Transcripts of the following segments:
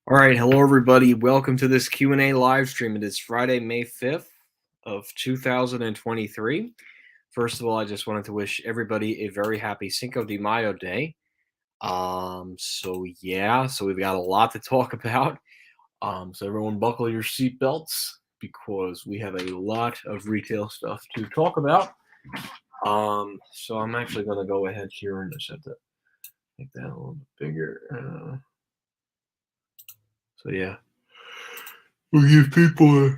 All right, hello everybody. Welcome to this Q&A live stream. It is Friday, May 5th of 2023. First of all, I just wanted to wish everybody a very happy Cinco de Mayo day. So we've got a lot to talk about. So everyone buckle your seatbelts because we have a lot of retail stuff to talk about. So I'm actually going to go ahead here and just have to make that a little bit bigger. So yeah, we'll give people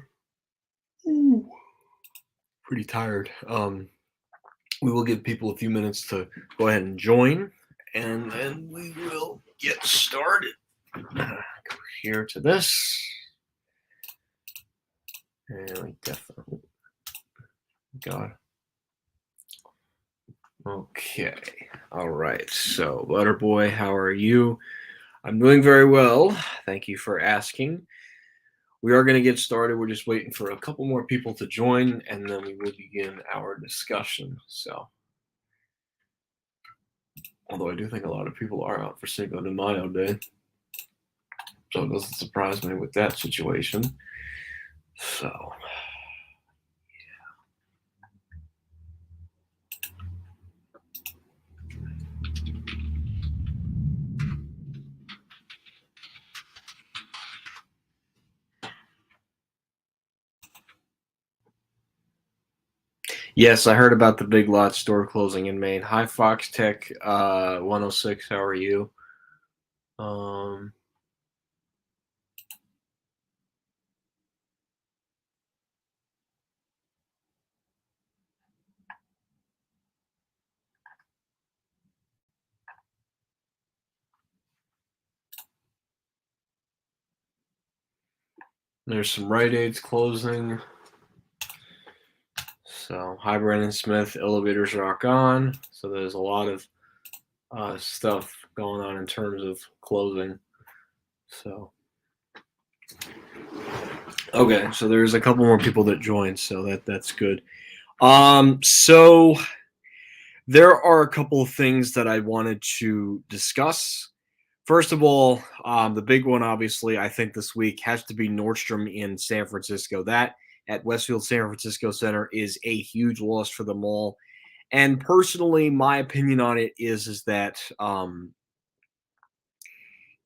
pretty tired. We will give people a few minutes to go ahead and join, and then we will get started. Go here to this, and we definitely got. Okay, all right. So, Butterboy, how are you? I'm doing very well. Thank you for asking. We are going to get started. We're just waiting for a couple more people to join, and then we will begin our discussion. So, although I do think a lot of people are out for Cinco de Mayo Day, so it doesn't surprise me with that situation. So, yes, I heard about the Big Lots store closing in Maine. Hi, Fox Tech 106. How are you? Um, there's some Rite Aids closing. So, hi, Brandon Smith. Elevators are gone. So, there's a lot of stuff going on in terms of closing. So, okay, so there's a couple more people that joined, so that's good. So there are a couple of things that I wanted to discuss. First of all, the big one, obviously, I think this week has to be Nordstrom in San Francisco. That at Westfield San Francisco Center is a huge loss for the mall. And personally, my opinion on it is that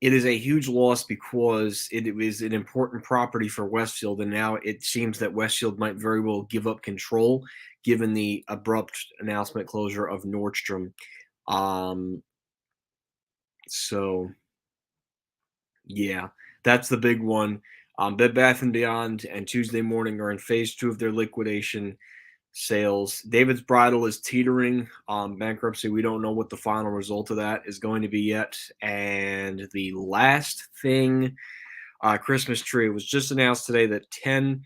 it is a huge loss because it is an important property for Westfield, and now it seems that Westfield might very well give up control given the abrupt announcement closure of Nordstrom. Um, so yeah, that's the big one. Bed Bath and Beyond and Tuesday Morning are in phase two of their liquidation sales. David's Bridal is teetering bankruptcy. We don't know what the final result of that is going to be yet. And the last thing, Christmas tree. It was just announced today that 10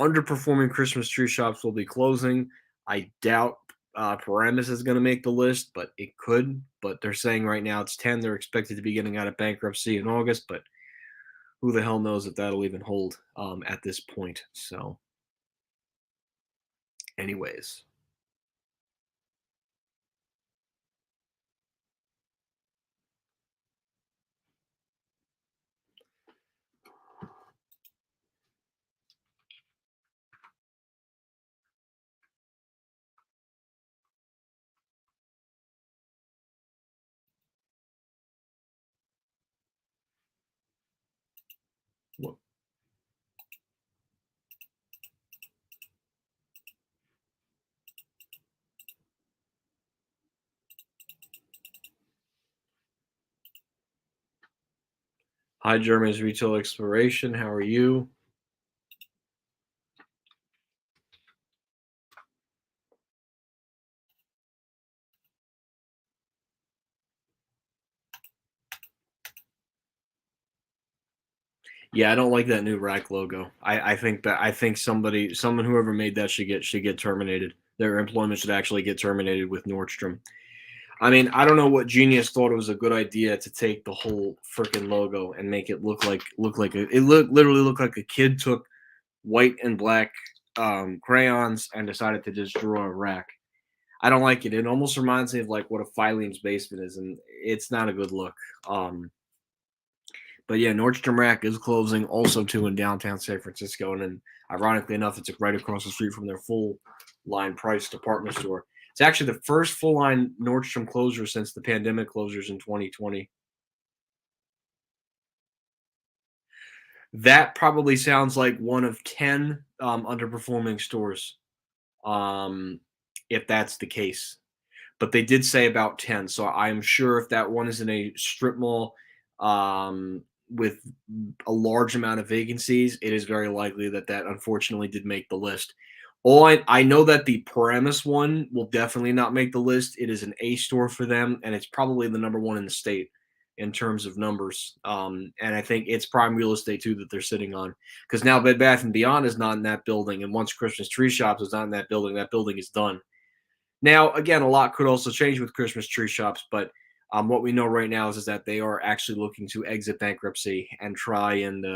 underperforming Christmas tree shops will be closing. I doubt Paramus is going to make the list, but it could. But they're saying right now it's 10. They're expected to be getting out of bankruptcy in August, but who the hell knows if that'll even hold at this point. So, anyways. Hi, Jeremy's Retail Exploration. How are you? Yeah, I don't like that new rack logo. I think someone whoever made that should get terminated. Their employment should actually get terminated with Nordstrom. I mean, I don't know what genius thought it was a good idea to take the whole freaking logo and make it literally looked like a kid took white and black crayons and decided to just draw a rack. I don't like it. It almost reminds me of like what a Filene's basement is, and it's not a good look. But yeah, Nordstrom Rack is closing also too in downtown San Francisco. And then ironically enough, it's right across the street from their full line price department store. It's actually the first full line Nordstrom closure since the pandemic closures in 2020. That probably sounds like one of 10 underperforming stores, um, if that's the case. But they did say about 10. So I'm sure if that one is in a strip mall with a large amount of vacancies, it is very likely that that unfortunately did make the list. I know that the Paramus one will definitely not make the list. It is an A store for them, and it's probably the number one in the state in terms of numbers. And I think it's prime real estate too that they're sitting on because now Bed Bath and Beyond is not in that building, and once Christmas Tree Shops is not in that building is done. Now, again, a lot could also change with Christmas Tree Shops, but what we know right now is that they are actually looking to exit bankruptcy and try and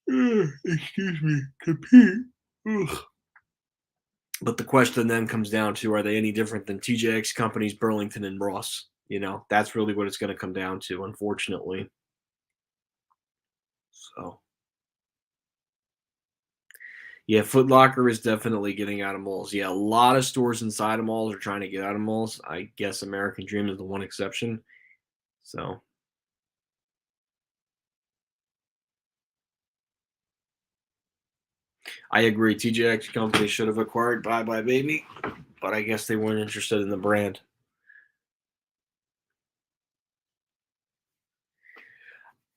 excuse me, compete. Ugh. But the question then comes down to, are they any different than TJX companies, Burlington and Ross? That's really what it's going to come down to, unfortunately. So, yeah, Foot Locker is definitely getting out of malls. Yeah, a lot of stores inside of malls are trying to get out of malls. I guess American Dream is the one exception. So, I agree. TJX company should have acquired Bye Bye Baby, but I guess they weren't interested in the brand.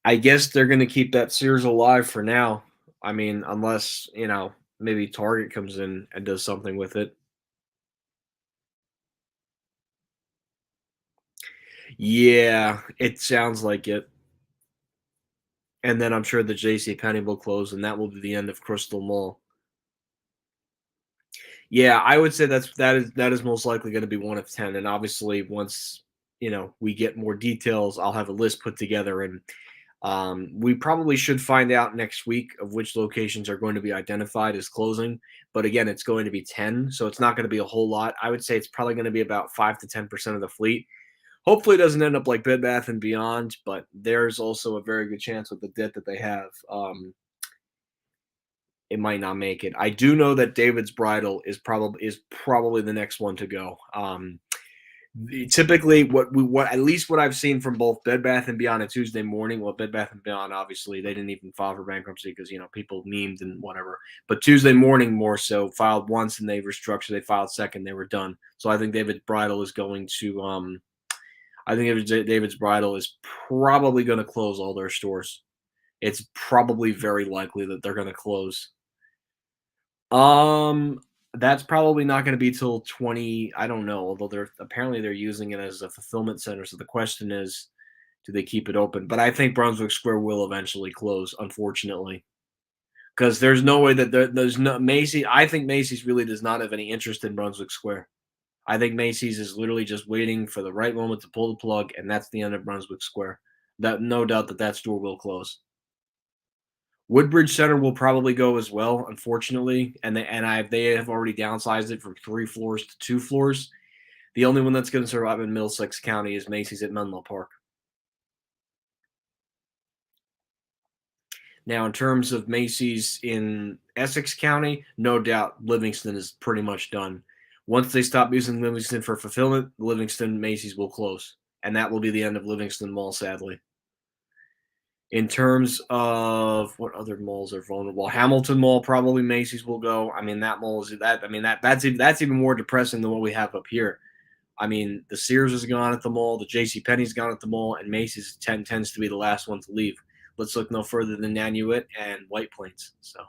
I guess they're going to keep that Sears alive for now. I mean, unless, maybe Target comes in and does something with it. Yeah, it sounds like it. And then I'm sure the JC Penney will close and that will be the end of Crystal Mall. Yeah, I would say that is most likely going to be one of 10. And obviously once, we get more details, I'll have a list put together and we probably should find out next week of which locations are going to be identified as closing. But again, it's going to be 10, so it's not going to be a whole lot. I would say it's probably going to be about 5 to 10% of the fleet. Hopefully, it doesn't end up like Bed Bath and Beyond, but there's also a very good chance with the debt that they have, it might not make it. I do know that David's Bridal is probably the next one to go. Typically what at least what I've seen from both Bed Bath and Beyond and Tuesday Morning. Well, Bed Bath and Beyond obviously they didn't even file for bankruptcy because people memed and whatever. But Tuesday Morning more so filed once and they restructured. They filed second. They were done. So I think David Bridal is going to. I think David's Bridal is probably going to close all their stores. It's probably very likely that they're going to close. Um, that's probably not gonna be till 20. I don't know, although they're using it as a fulfillment center, so the question is, do they keep it open? But I think Brunswick Square will eventually close, unfortunately, because there's no way that there's no Macy's. I think Macy's really does not have any interest in Brunswick Square. I think Macy's is literally just waiting for the right moment to pull the plug, and that's the end of Brunswick Square. That no doubt that store will close. Woodbridge Center will probably go as well, unfortunately, they have already downsized it from 3 floors to 2 floors. The only one that's gonna survive in Middlesex County is Macy's at Menlo Park. Now, in terms of Macy's in Essex County, no doubt Livingston is pretty much done. Once they stop using Livingston for fulfillment, Livingston Macy's will close, and that will be the end of Livingston Mall, sadly. In terms of what other malls are vulnerable, Hamilton Mall, probably Macy's will go. I mean, that mall is that. I mean, that's even more depressing than what we have up here. I mean, the Sears is gone at the mall, the J.C. Penney's gone at the mall, and Macy's tends to be the last one to leave. Let's look no further than Nanuet and White Plains. So,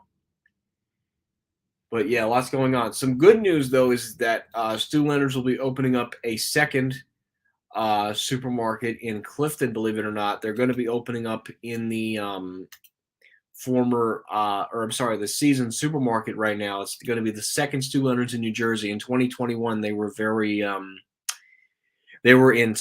but yeah, lots going on. Some good news though is that Stu Leonard's will be opening up a second supermarket in Clifton. Believe it or not, they're going to be opening up in the the Season Supermarket right now. It's going to be the second Stu Leonard's in New Jersey. In 2021, they were they were in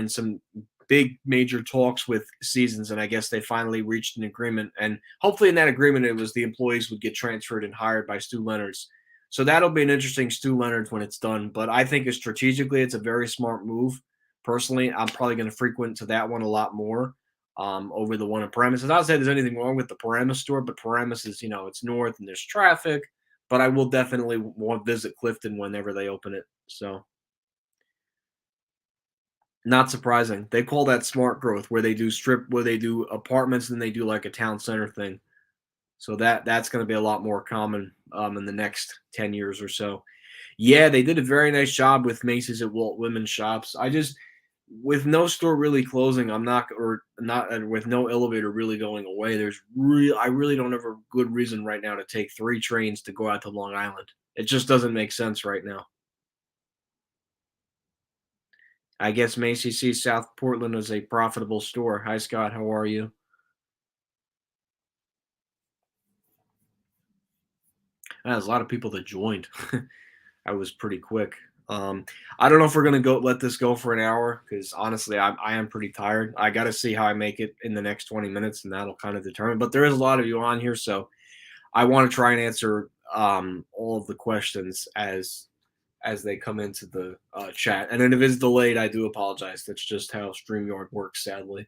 some big major talks with Seasons, and I guess they finally reached an agreement. And hopefully, in that agreement, it was the employees would get transferred and hired by Stu Leonard's. So that'll be an interesting Stu Leonard's when it's done. But I think strategically, it's a very smart move. Personally, I'm probably going to frequent to that one a lot more. over the one in Paramus. Not to say there's anything wrong with the Paramus store, but Paramus is, it's north and there's traffic. But I will definitely want to visit Clifton whenever they open it. So not surprising. They call that smart growth, where they do apartments and they do like a town center thing. So that's going to be a lot more common in the next 10 years or so. Yeah, they did a very nice job with Macy's at Walt Women's Shops. I just, with no store really closing, I'm not, or not, and with no elevator really going away, I really don't have a good reason right now to take 3 trains to go out to Long Island. It just doesn't make sense right now. I guess Macy's sees South Portland as a profitable store. Hi, Scott. How are you? There's a lot of people that joined. I was pretty quick. Um, I don't know if we're gonna go let this go for an hour because honestly, I am pretty tired. I got to see how I make it in the next 20 minutes, and that'll kind of determine. But there is a lot of you on here, so I want to try and answer all of the questions as they come into the chat. And then if it's delayed, I do apologize. That's just how StreamYard works, sadly.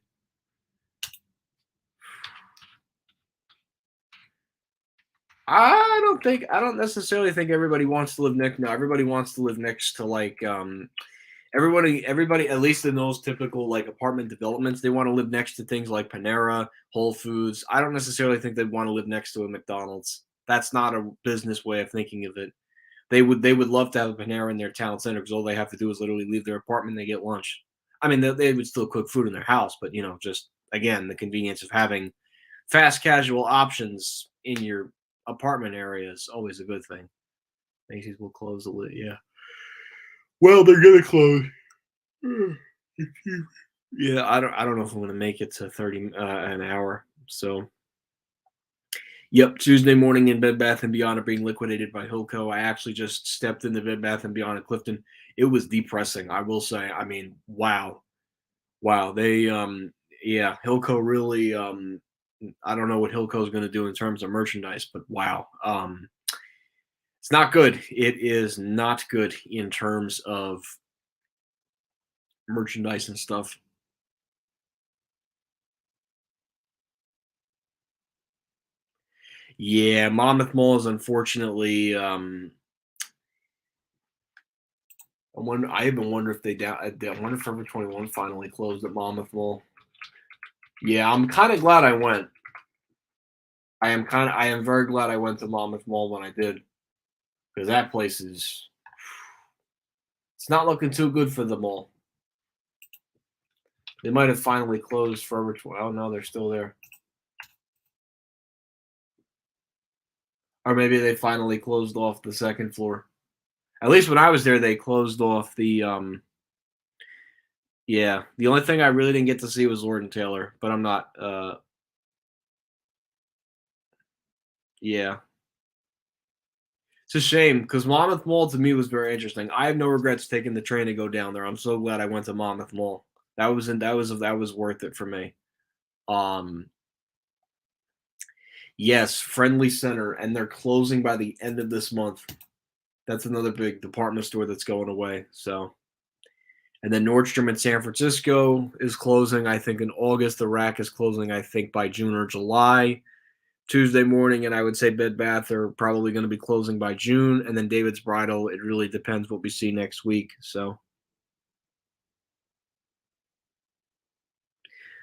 I don't necessarily think everybody wants to live next. No, everybody wants to live next to like everybody, at least in those typical like apartment developments, they want to live next to things like Panera, Whole Foods. I don't necessarily think they'd want to live next to a McDonald's. That's not a business way of thinking of it. They would love to have a Panera in their town center because all they have to do is literally leave their apartment and they get lunch. I mean, they would still cook food in their house, but just again, the convenience of having fast casual options in your apartment area is always a good thing. Macy's will close the lid. Yeah. Well, they're gonna close. Yeah, I don't know if I'm gonna make it to 30 an hour. So yep, Tuesday morning in Bed Bath and Beyond are being liquidated by Hilco. I actually just stepped into Bed Bath and Beyond at Clifton. It was depressing, I will say. I mean, wow. Wow. Yeah, Hilco really I don't know what Hilco's gonna do in terms of merchandise, but wow. It's not good. It is not good in terms of merchandise and stuff. Yeah, Monmouth Mall is unfortunately. I even wonder if I wonder if Forever 21 finally closed at Monmouth Mall. Yeah, I'm kind of glad I went. I am very glad I went to Monmouth Mall when I did because that place is. It's not looking too good for the mall. They might have finally closed Forever 21. Oh no, they're still there. Or maybe they finally closed off the second floor. At least when I was there, they closed off the yeah. The only thing I really didn't get to see was Lord and Taylor, but I'm not yeah. It's a shame because Monmouth Mall to me was very interesting. I have no regrets taking the train to go down there. I'm so glad I went to Monmouth Mall. That was worth it for me. Um yes, Friendly Center, and they're closing by the end of this month. That's another big department store that's going away. So and then Nordstrom in San Francisco is closing, I think, in August. The Rack is closing, I think, by June or July. Tuesday morning, and I would say Bed Bath are probably going to be closing by June, and then David's Bridal. It really depends what we see next week. So,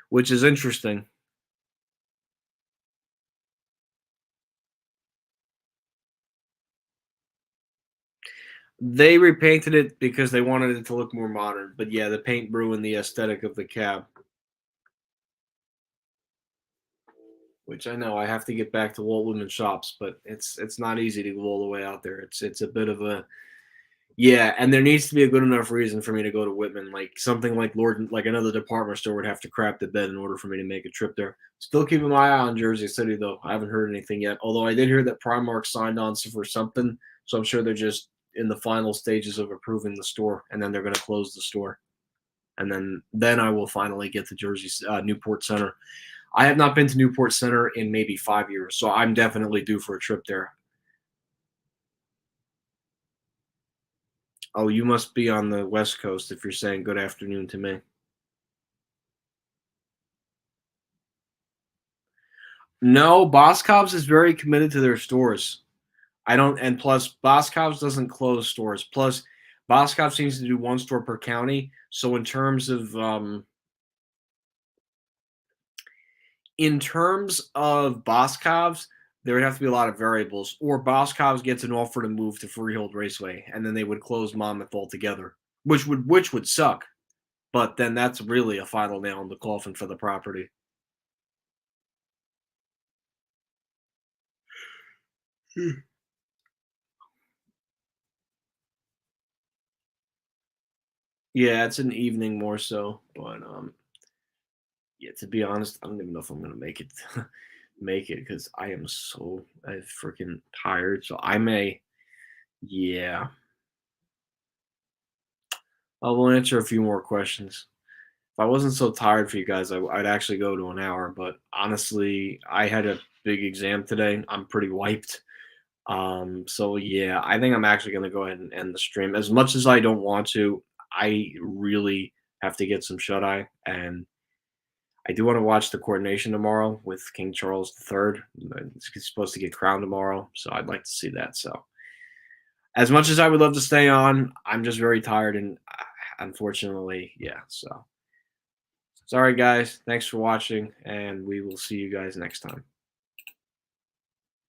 which is interesting. They repainted it because they wanted it to look more modern. But yeah, the paint ruined the aesthetic of the cab, which I know I have to get back to Walt Women's Shops, but it's not easy to go all the way out there. It's a bit of a yeah, and there needs to be a good enough reason for me to go to Whitman. Like something like like another department store would have to crap the bed in order for me to make a trip there. Still keeping my eye on Jersey City though. I haven't heard anything yet. Although I did hear that Primark signed on for something, so I'm sure they're just in the final stages of approving the store, and then they're going to close the store, and then I will finally get to Newport Center. I have not been to Newport Center in maybe 5 years, so I'm definitely due for a trip there. Oh, you must be on the West Coast if you're saying good afternoon to me. No, Boscov's is very committed to their stores. I don't, and plus Boscov's doesn't close stores. Plus, Boscov seems to do one store per county. So in terms of Boscov's, there would have to be a lot of variables. Or Boscov's gets an offer to move to Freehold Raceway, and then they would close Monmouth altogether, which would suck. But then that's really a final nail in the coffin for the property. Yeah, it's an evening more so, but yeah, to be honest, I don't even know if I'm gonna make it make it because I freaking tired. So I may, yeah, I will answer a few more questions. If I wasn't so tired for you guys, I'd actually go to an hour. But honestly, I had a big exam today. I'm pretty wiped. So yeah, I think I'm actually gonna go ahead and end the stream. As much as I don't want to, I really have to get some shut eye, and I do want to watch the coordination tomorrow with King Charles III. He's supposed to get crowned tomorrow, so I'd like to see that. So, as much as I would love to stay on, I'm just very tired, and unfortunately, yeah. So, sorry, guys. Thanks for watching, and we will see you guys next time.